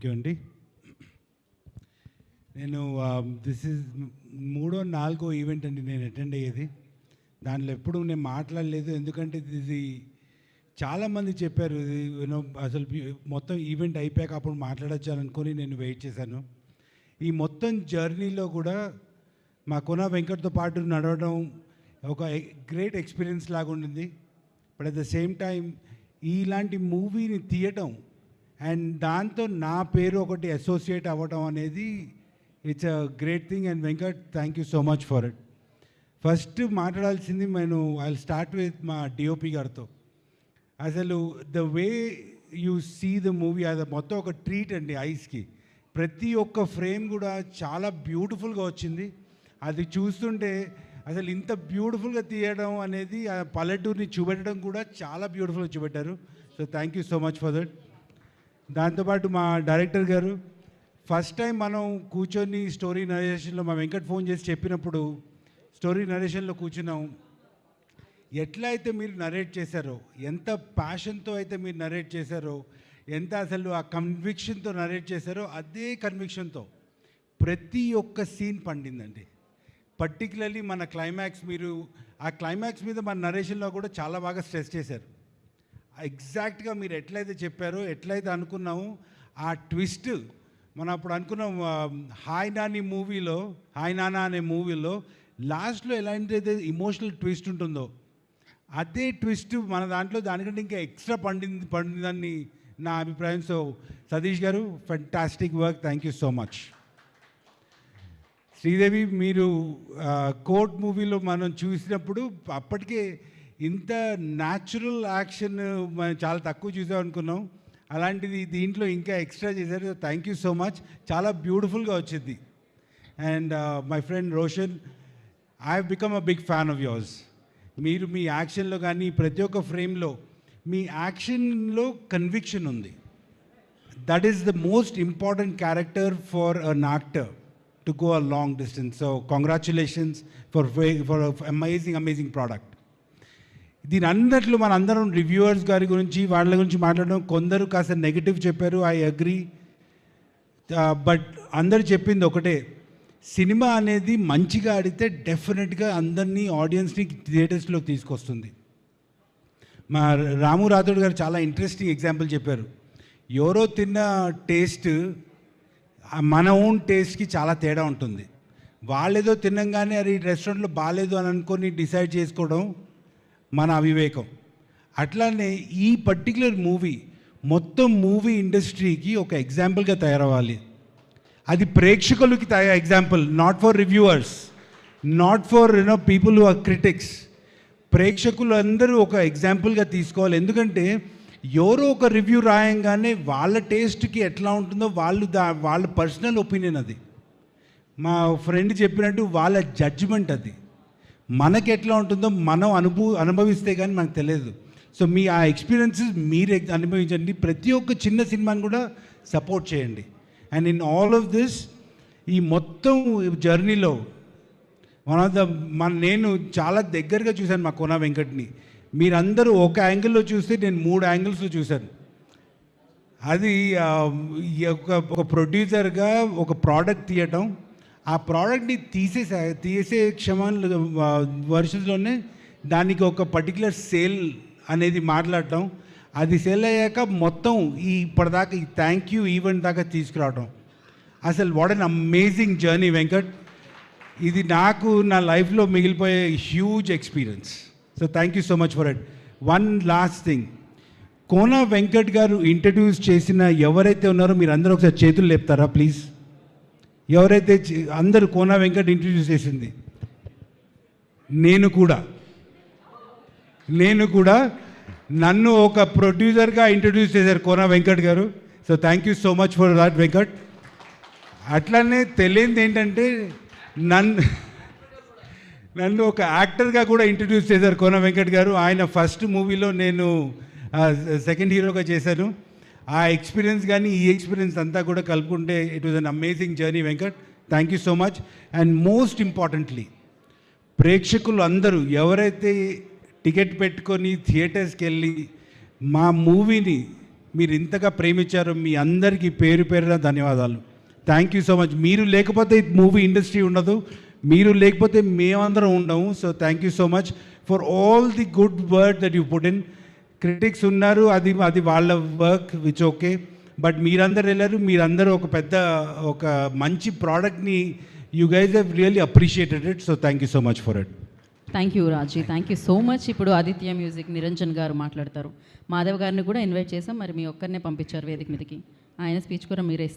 Thank you అండి. నేను this is 3-4 event అండి నేను అటెండ్ అయ్యేది. దాంట్లో ఎప్పుడు నేను మాట్లాడలేదు, ఎందుకంటే ఇది చాలామంది చెప్పారు ఇది అసలు మొత్తం ఈవెంట్ అయిపోయాక అప్పుడు మాట్లాడచ్చు అని అనుకొని నేను వెయిట్ చేశాను. ఈ మొత్తం జర్నీలో కూడా మా కోన వెంకట్తో పాటు నడవడం ఒక గ్రేట్ ఎక్స్పీరియన్స్ లాగా ఉండింది. But at the same time ఇలాంటి మూవీని తీయటం అండ్ దాంతో నా పేరు ఒకటి అసోసియేట్ అవ్వటం అనేది it's a great thing. And Venkat, thank you so much for it. First మాట్లాడాల్సింది నేను ఐ స్టార్ట్ విత్ మా డిఓపి గారితో. అసలు the way you see the movie అది మొత్తం ఒక ట్రీట్ అండి ఐస్కి. ప్రతి ఒక్క ఫ్రేమ్ కూడా చాలా బ్యూటిఫుల్గా వచ్చింది. అది చూస్తుంటే అసలు ఇంత బ్యూటిఫుల్గా తీయడం అనేది ఆ పల్లెటూరిని చూపెట్టడం కూడా చాలా బ్యూటిఫుల్గా చూపెట్టారు. So thank you so much for that. దాంతోపాటు మా డైరెక్టర్ గారు ఫస్ట్ టైం మనం కూర్చొని స్టోరీ నరేషన్లో మా వెంకట్ ఫోన్ చేసి చెప్పినప్పుడు స్టోరీ నరేషన్లో కూర్చున్నాం. ఎట్లా అయితే మీరు నరేట్ చేశారో, ఎంత ప్యాషన్తో అయితే మీరు నరేట్ చేశారో, ఎంత అసలు ఆ కన్విక్షన్తో నరేట్ చేశారో, అదే కన్విక్షన్తో ప్రతి ఒక్క సీన్ పండిందండి. పర్టికులర్లీ మన క్లైమాక్స్, మీరు ఆ క్లైమాక్స్ మీద మన నరేషన్లో కూడా చాలా బాగా స్ట్రెస్ చేశారు. ఎగ్జాక్ట్గా మీరు ఎట్లయితే చెప్పారో, ఎట్లయితే అనుకున్నామో ఆ ట్విస్ట్ మనం అప్పుడు అనుకున్నాం. హాయ్ నాని మూవీలో, హాయ్ నానా అనే మూవీలో లాస్ట్లో ఎలాంటిదైతే ఇమోషనల్ ట్విస్ట్ ఉంటుందో అదే ట్విస్ట్ మన దాంట్లో దానికంటే ఇంకా ఎక్స్ట్రా పండిందని నా అభిప్రాయం. సో సతీష్ గారు, fantastic work, thank you so much. Sridevi, మీరు కోర్ట్ మూవీలో మనం చూసినప్పుడు అప్పటికే ఇంత న్యాచురల్ యాక్షన్ మనం చాలా తక్కువ చూసాం అనుకున్నాం. అలాంటిది దీంట్లో ఇంకా ఎక్స్ట్రా చేశారు. థ్యాంక్ యూ సో మచ్, చాలా బ్యూటిఫుల్గా వచ్చింది. And my friend Roshan, I have become a big fan of yours. మీరు మీ యాక్షన్లో కానీ ప్రతి ఒక్క ఫ్రేమ్లో మీ యాక్షన్లో కన్విక్షన్ ఉంది. That is the most important character for an actor to go a long distance. So congratulations for amazing product. దీని అందట్లో మన అందరం రివ్యూవర్స్ గారి గురించి వాళ్ళ గురించి మాట్లాడడం, కొందరు కాస్త నెగిటివ్ చెప్పారు, ఐ అగ్రీ. బట్ అందరు చెప్పింది ఒకటే, సినిమా అనేది మంచిగా ఆడితే డెఫినెట్గా అందరినీ ఆడియన్స్ని థియేటర్స్లోకి తీసుకొస్తుంది. మా రాము రాథోడ్ గారు చాలా ఇంట్రెస్టింగ్ ఎగ్జాంపుల్ చెప్పారు. ఎవరో తిన్న టేస్ట్ మన ఓన్ టేస్ట్కి చాలా తేడా ఉంటుంది. వాళ్ళేదో తినంగానే అది రెస్టారెంట్లో బాగాలేదు అని అనుకొని డిసైడ్ చేసుకోవడం మన అవివేకం. అట్లానే ఈ పర్టికులర్ మూవీ మొత్తం మూవీ ఇండస్ట్రీకి ఒక ఎగ్జాంపుల్గా తయారవ్వాలి. అది ప్రేక్షకులకి example, not for reviewers, not for people who are critics. ప్రేక్షకులు అందరూ ఒక ఎగ్జాంపుల్గా తీసుకోవాలి. ఎందుకంటే ఎవరో ఒక రివ్యూ రాయంగానే వాళ్ళ టేస్ట్కి ఎట్లా ఉంటుందో వాళ్ళ పర్సనల్ ఒపీనియన్ అది. మా ఫ్రెండ్ చెప్పినట్టు వాళ్ళ జడ్జిమెంట్ అది. మనకి ఎట్లా ఉంటుందో మనం అనుభవిస్తే కానీ మనకు తెలియదు. సో మీ ఆ ఎక్స్పీరియన్సెస్ మీరు అనుభవించండి. ప్రతి ఒక్క చిన్న సినిమాని కూడా సపోర్ట్ చేయండి. And in all of this, ఈ మొత్తం జర్నీలో నేను చాలా దగ్గరగా చూశాను మా కోన వెంకట్ని. మీరందరూ ఒక యాంగిల్లో చూస్తే నేను 3 యాంగిల్స్లో చూశాను. అది ఒక ప్రొడ్యూసర్గా ఒక ప్రోడక్ట్ తీయటం, ఆ ప్రోడక్ట్ని తీసే వర్షన్స్లోనే దానికి ఒక పర్టికులర్ సేల్ అనేది మాట్లాడటం, అది సేల్ అయ్యాక మొత్తం ఇప్పటిదాకా ఈ థ్యాంక్ యూ ఈవెంట్ దాకా తీసుకురావటం. అసలు what an amazing journey Venkat. ఇది నాకు నా లైఫ్లో మిగిలిపోయే huge experience. So thank you so much for it. One last thing, Kona Venkat గారు ఇంట్రడ్యూస్ చేసిన ఎవరైతే ఉన్నారో మీరు అందరూ ఒకసారి చేతులు లేపుతారా ప్లీజ్? ఎవరైతే అందరూ కోన వెంకట్ ఇంట్రడ్యూస్ చేసింది, నేను కూడా నన్ను ఒక ప్రొడ్యూసర్గా ఇంట్రడ్యూస్ చేశారు కోన వెంకట్ గారు. So thank you so much for that Venkat. అట్లనే తెలియంది ఏంటంటే నన్ను ఒక యాక్టర్గా కూడా ఇంట్రడ్యూస్ చేశారు కోన వెంకట్ గారు. ఆయన ఫస్ట్ మూవీలో నేను సెకండ్ హీరోగా చేశాను. ఆ ఎక్స్పీరియన్స్ కానీ ఈ ఎక్స్పీరియన్స్ అంతా కూడా కలుపుకుంటే it was an amazing journey Venkat. Thank you so much. And most importantly, ప్రేక్షకులు అందరూ ఎవరైతే టికెట్ పెట్టుకొని థియేటర్స్కి వెళ్ళి మా మూవీని మీరు ఇంతగా ప్రేమించారు. మీ అందరికీ పేరు పేరున ధన్యవాదాలు. Thank you so much. మీరు లేకపోతే మూవీ ఇండస్ట్రీ ఉండదు, మీరు లేకపోతే మేమందరం ఉండము. So thank you so much for all the good word that you put in. Critics ఉన్నారు, అది వాళ్ళ వర్క్, విచ్ ఓకే. బట్ మీరందరూ వెళ్ళారు, మీరందరూ ఒక మంచి ప్రోడక్ట్ని you guys have really appreciated it. So thank you so much for it. Thank you Raji, thank you so much. ఇప్పుడు ఆదిత్య మ్యూజిక్ నిరంజన్ గారు మాట్లాడతారు. మాధవ్ గారిని కూడా ఇన్వైట్ చేసాం, మరి మీ ఒక్కరినే పంపించారు వేదిక మీదకి. ఆయన స్పీచ్ కూడా మీరే